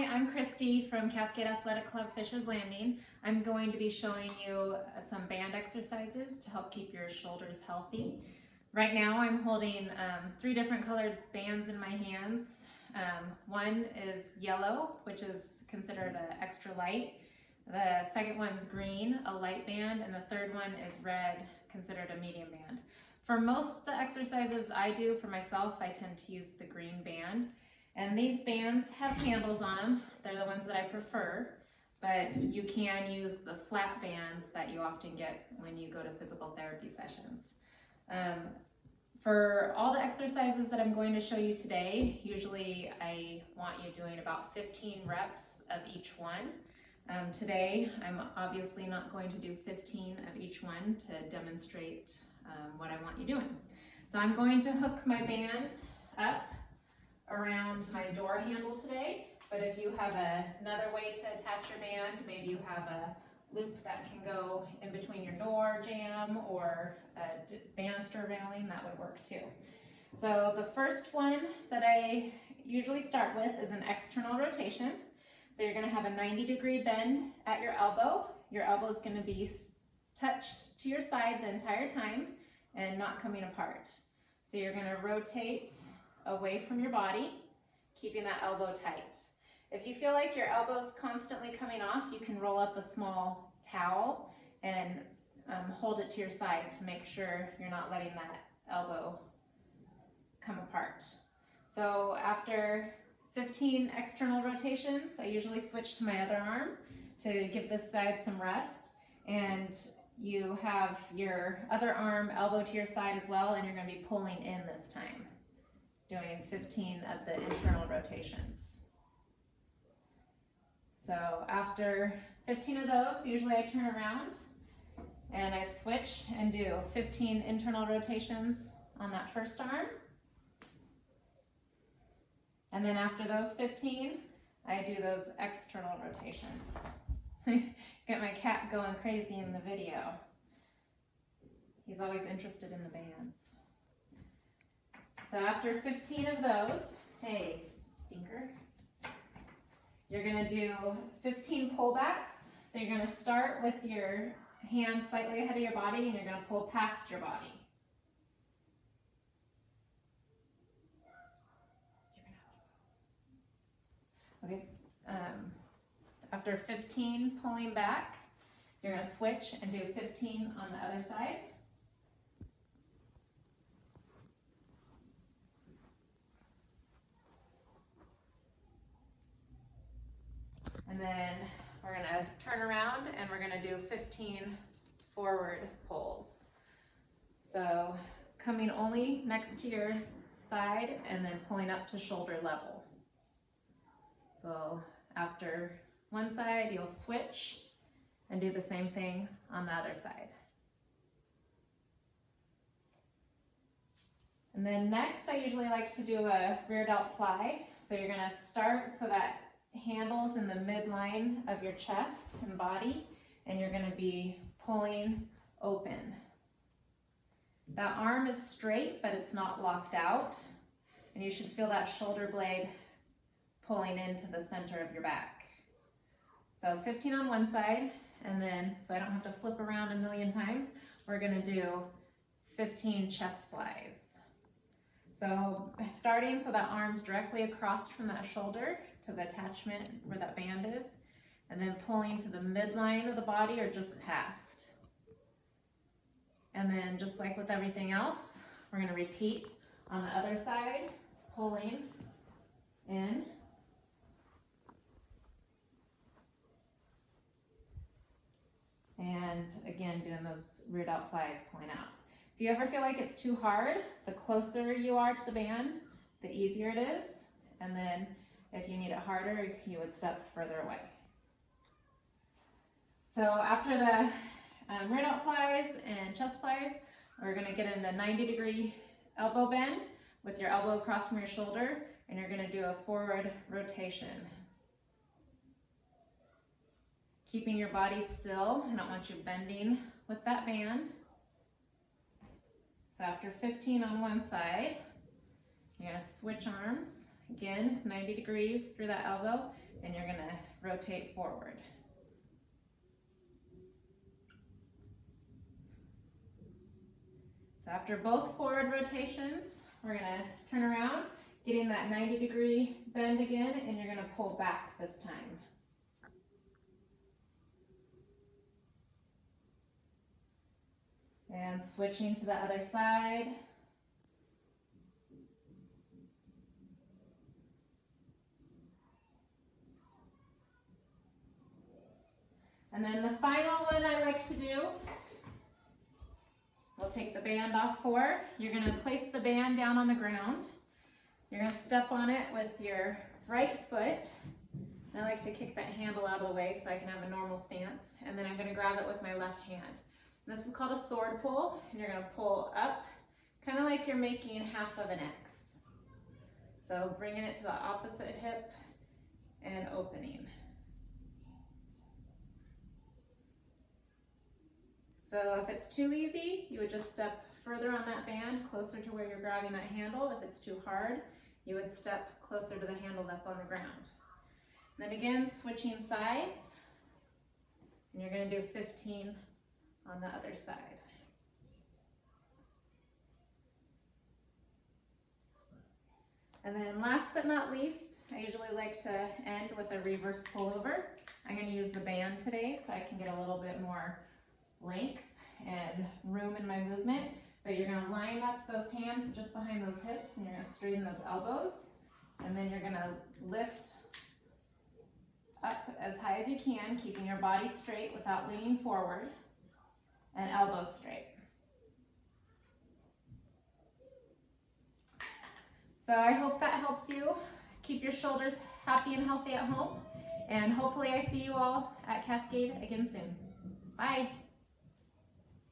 I'm Kristy from Cascade Athletic Club Fishers Landing. I'm going to be showing you some band exercises to help keep your shoulders healthy. Right now I'm holding 3 different colored bands in my hands. One is yellow, which is considered an extra light. The second one's green, a light band, and the third one is red, considered a medium band. For most of the exercises I do for myself, I tend to use the green band. And these bands have handles on them. They're the ones that I prefer, but you can use the flat bands that you often get when you go to physical therapy sessions. For all the exercises that I'm going to show you today, usually I want you doing about 15 reps of each one. Today, I'm obviously not going to do 15 of each one to demonstrate what I want you doing. So I'm going to hook my band up around my door handle today, but if you have another way to attach your band, maybe you have a loop that can go in between your door jamb or a banister railing, that would work too. So the first one that I usually start with is an external rotation. So you're going to have a 90-degree bend at your elbow. Your elbow is going to be touched to your side the entire time and not coming apart. So you're going to rotate away from your body, keeping that elbow tight. If you feel like your elbow's constantly coming off, you can roll up a small towel and hold it to your side to make sure you're not letting that elbow come apart. So after 15 external rotations, I usually switch to my other arm to give this side some rest, and you have your other arm elbow to your side as well, and you're going to be pulling in this time, doing 15 of the internal rotations. So after 15 of those, usually I turn around and I switch and do 15 internal rotations on that first arm. And then after those 15, I do those external rotations. Get my cat going crazy in the video. He's always interested in the bands. So after 15 of those, hey, stinker, you're going to do 15 pullbacks. So you're going to start with your hand slightly ahead of your body, and you're going to pull past your body. Okay. After 15 pulling back, you're going to switch and do 15 on the other side. And then we're going to turn around and we're going to do 15 forward pulls. So coming only next to your side and then pulling up to shoulder level. So after one side, you'll switch and do the same thing on the other side. And then next, I usually like to do a rear delt fly. So you're going to start so that handles in the midline of your chest and body, and you're going to be pulling open. That arm is straight, but it's not locked out, and you should feel that shoulder blade pulling into the center of your back. So 15 on one side, and then, so I don't have to flip around a million times, we're going to do 15 chest flies. So starting so that arm's directly across from that shoulder to the attachment where that band is, and then pulling to the midline of the body or just past. And then just like with everything else, we're going to repeat on the other side, pulling in. And again, doing those rear delt flies, pulling out. If you ever feel like it's too hard, the closer you are to the band, the easier it is. And then if you need it harder, you would step further away. So after the rear delt flies and chest flies, we're going to get into 90-degree elbow bend with your elbow across from your shoulder, and you're going to do a forward rotation. Keeping your body still. I don't want you bending with that band. So after 15 on one side, you're going to switch arms. Again, 90 degrees through that elbow, and you're gonna rotate forward. So after both forward rotations, we're gonna turn around, getting that 90-degree bend again, and you're gonna pull back this time. And switching to the other side. And then the final one I like to do, we'll take the band off for. You're gonna place the band down on the ground. You're gonna step on it with your right foot. I like to kick that handle out of the way so I can have a normal stance. And then I'm gonna grab it with my left hand. This is called a sword pull, and you're gonna pull up, kind of like you're making half of an X. So bringing it to the opposite hip and opening. So if it's too easy, you would just step further on that band, closer to where you're grabbing that handle. If it's too hard, you would step closer to the handle that's on the ground. And then again, switching sides, and you're gonna do 15 on the other side. And then last but not least, I usually like to end with a reverse pullover. I'm gonna use the band today so I can get a little bit more length and room in my movement, but you're gonna line up those hands just behind those hips, and you're gonna straighten those elbows, and then you're gonna lift up as high as you can, keeping your body straight without leaning forward, and elbows straight. So I hope that helps you keep your shoulders happy and healthy at home, and hopefully I see you all at Cascade again soon. Bye.